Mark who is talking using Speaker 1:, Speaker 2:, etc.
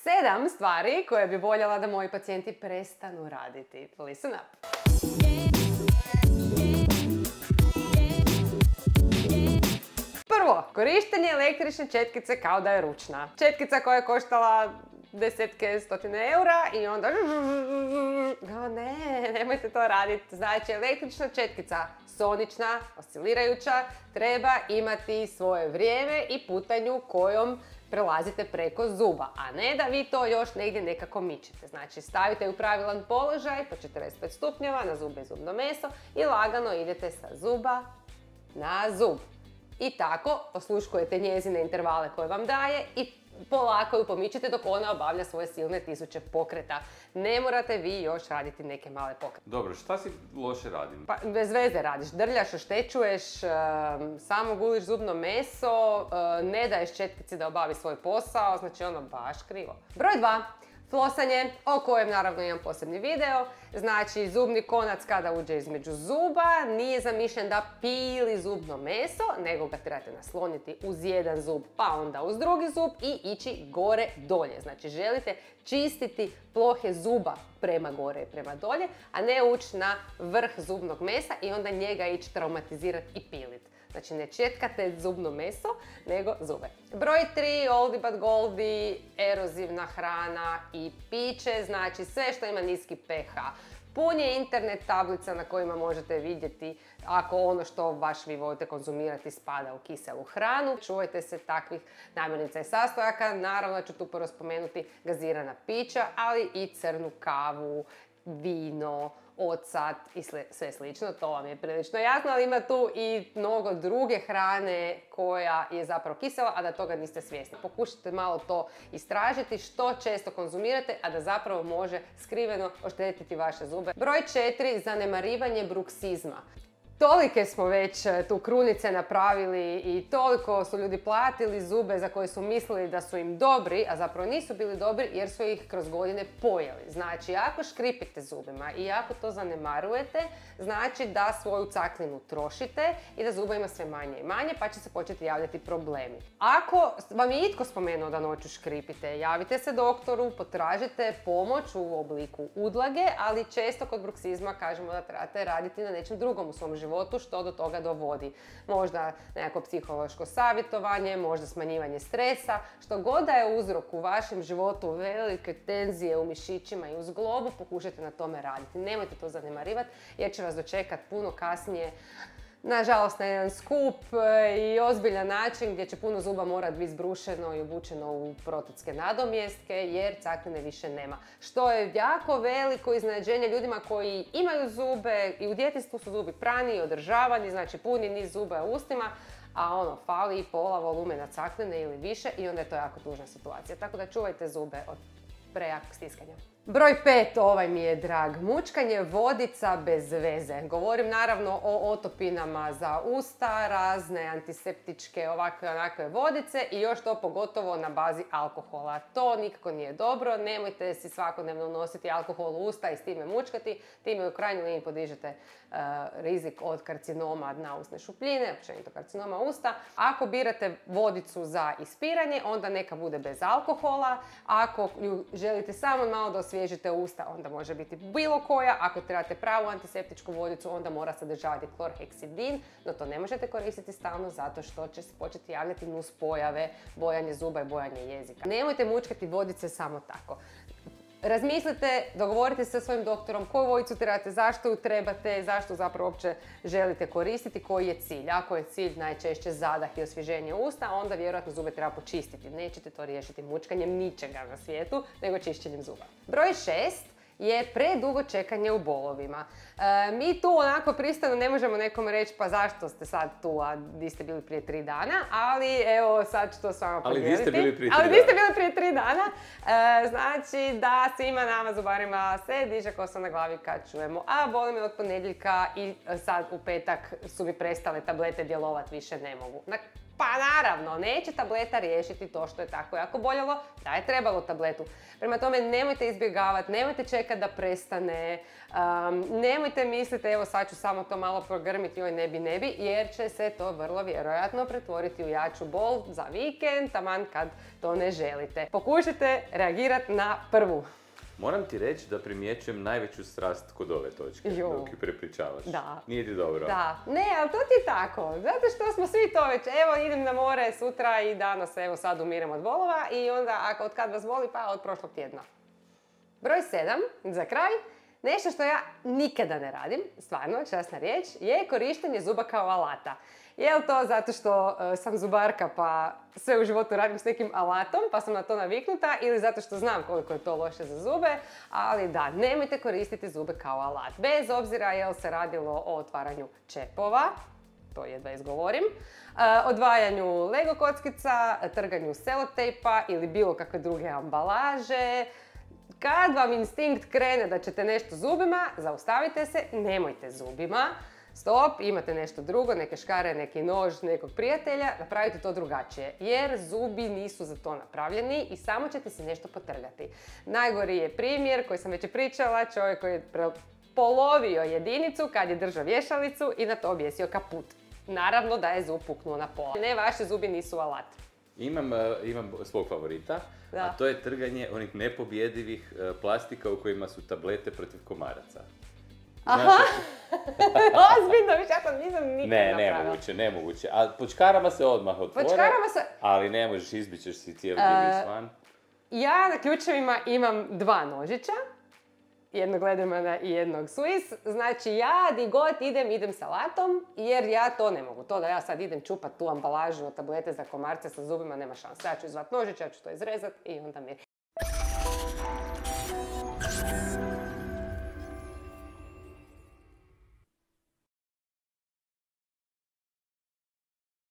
Speaker 1: 7 stvari koje bi voljela da moji pacijenti prestanu raditi. Listen up! Prvo, korištenje električne četkice kao da je ručna. Četkica koja je koštala desetke, stotine eura i onda... Ne, nemojte to raditi. Znači, električna četkica, sonična, oscilirajuća, treba imati svoje vrijeme i putanju kojom prelazite preko zuba, a ne da vi to još negdje nekako mičete. Znači, stavite u pravilan položaj po 45 stupnjeva na zube i zubno meso i lagano idete sa zuba na zub. I tako osluškujete njezine intervale koje vam daje i polako ju pomičite dok ona obavlja svoje silne tisuće pokreta. Ne morate vi još raditi neke male pokrete.
Speaker 2: Dobro, šta si loše radim?
Speaker 1: Pa bez veze radiš, drljaš, oštećuješ, samo guliš zubno meso, ne daješ četkici da obavi svoj posao, znači ono baš krivo. Broj 2. Flosanje, o kojem naravno imam posebni video. Znači, zubni konac kada uđe između zuba nije zamišljen da pili zubno meso, nego ga trebate nasloniti uz jedan zub, pa onda uz drugi zub i ići gore dolje. Znači, želite čistiti plohe zuba prema gore i prema dolje, a ne ući na vrh zubnog mesa i onda njega ići traumatizirati i piliti. Znači, ne četkate zubno meso, nego zube. Broj 3, oldie but goldie, erozivna hrana i piće, znači sve što ima niski pH. Pun je internet tablica na kojima možete vidjeti ako ono što baš vi volite konzumirati spada u kiselu hranu. Čuvajte se takvih namirnica i sastojaka. Naravno ću tu prvo spomenuti gazirana pića, ali i crnu kavu, vino, ocat i sve slično, to vam je prilično jasno, ali ima tu i mnogo druge hrane koja je zapravo kisela, a da toga niste svjesni. Pokušajte malo to istražiti što često konzumirate, a da zapravo može skriveno oštetiti vaše zube. Broj 4, zanemarivanje bruksizma. Tolike smo već tu krunice napravili i toliko su ljudi platili zube za koje su mislili da su im dobri, a zapravo nisu bili dobri jer su ih kroz godine pojeli. Znači, ako škripite zubima i ako to zanemarujete, znači da svoju caklinu trošite i da zuba ima sve manje i manje, pa će se početi javljati problemi. Ako vam je itko spomenuo da noću škripite, javite se doktoru, potražite pomoć u obliku udlage, ali često kod bruksizma kažemo da trebate raditi na nečem drugom u svom životu što do toga dovodi. Možda nekako psihološko savjetovanje, možda smanjivanje stresa, što god da je uzrok u vašem životu velike tenzije u mišićima i u zglobu, pokušajte na tome raditi. Nemojte to zanemarivati jer će vas dočekati puno kasnije, nažalost, na jedan skup i ozbiljan način gdje će puno zuba morati biti zbrušeno i obučeno u protetske nadomjestke jer cakline više nema. Što je jako veliko iznenađenje ljudima koji imaju zube i u djetinjstvu su zubi prani i održavani, znači puni niz zuba u ustima, a fali pola volumena cakline ili više i onda je to jako tužna situacija. Tako da čuvajte zube od prejakog stiskanja. Broj 5, ovaj mi je drag. Mučkanje vodica bez veze. Govorim naravno o otopinama za usta, razne antiseptičke ovakve onakve vodice i još to pogotovo na bazi alkohola. To nikako nije dobro, nemojte si svakodnevno unositi alkohol u usta i s time mučkati. Time u krajnjoj liniji podižete rizik od karcinoma dna usne šupljine, općenito karcinoma usta. Ako birate vodicu za ispiranje, onda neka bude bez alkohola. Ako ju želite samo malo da osvježite usta, onda može biti bilo koja. Ako trebate pravu antiseptičku vodicu, onda mora sadržavati klorheksidin, no to ne možete koristiti stalno zato što će se početi javljati nuspojave, bojanje zuba i bojanje jezika. Nemojte mučkati vodice samo tako. Razmislite, dogovorite se sa svojim doktorom koju vodicu trebate, zašto ju trebate, zašto zapravo uopće želite koristiti, koji je cilj. Ako je cilj najčešće zadah i osvježenje usta, onda vjerojatno zube treba počistiti. Nećete to riješiti mučkanjem ničega na svijetu, nego čišćenjem zuba. Broj 6 je predugo čekanje u bolovima. Mi tu onako pristojno ne možemo nekom reći pa zašto ste sad tu, a di ste bili prije 3 dana, ali evo sad ću to s vama podijeliti.
Speaker 2: Ali di ste bili prije 3 dana?
Speaker 1: Ali di ste bili prije 3 dana. Znači da svima nama zubarima se diže kosa na glavi kad čujemo a boli me od ponedjeljka i sad u petak su mi prestale tablete djelovati, više ne mogu. Pa naravno, neće tableta riješiti to što je tako jako boljelo, da je trebalo tabletu. Prema tome, nemojte izbjegavati, nemojte čekati da prestane, nemojte misliti, evo sad ću samo to malo progrmiti, joj ne bi, jer će se to vrlo vjerojatno pretvoriti u jaču bol za vikend, taman kad to ne želite. Pokušajte reagirati na prvu.
Speaker 2: Moram ti reći da primjećujem najveću strast kod ove točke, dok ju prepričavaš.
Speaker 1: Da.
Speaker 2: Nije ti dobro?
Speaker 1: Da. Ne, ali to ti je tako. Zato što smo svi to već, evo idem na more sutra i danas, evo sad umirem od bolova i onda od kad vas boli, pa od prošlog tjedna. Broj 7, za kraj, nešto što ja nikada ne radim, stvarno, časna riječ, je korištenje zuba kao alata. Je li to zato što sam zubarka pa sve u životu radim s nekim alatom pa sam na to naviknuta ili zato što znam koliko je to loše za zube, ali da, nemojte koristiti zube kao alat. Bez obzira je li se radilo o otvaranju čepova, to jedva izgovorim, odvajanju Lego kockica, trganju selotejpa ili bilo kakve druge ambalaže. Kad vam instinkt krene da ćete nešto zubima, zaustavite se, nemojte zubima. Stop, imate nešto drugo, neke škare, neki nož, nekog prijatelja, napravite to drugačije. Jer zubi nisu za to napravljeni i samo ćete si nešto potrgati. Najgori je primjer koji sam već pričala, čovjek koji je polovio jedinicu kad je držao vješalicu i na to objesio kaput. Naravno da je zub puknuo na pola. Ne, vaši zubi nisu alat.
Speaker 2: Imam svog favorita,
Speaker 1: Da.
Speaker 2: a to je trganje onih nepobjedivih plastika u kojima su tablete protiv komaraca.
Speaker 1: Aha, ozbiljno, više ja to nisam nikad napravila.
Speaker 2: Nemoguće. A pod škarama se odmah otvore, ali ne možeš, izbićeš si cijeli divljić van.
Speaker 1: Ja na ključevima imam 2 nožića, jednog Ledermana i jednog Swiss. Znači ja di god idem sa alatom, jer ja to ne mogu. To da ja sad idem čupat tu ambalažu od tablete za komarce sa zubima nema šanse. Ja ću izvat nožić, ja ću to izrezat i onda mir.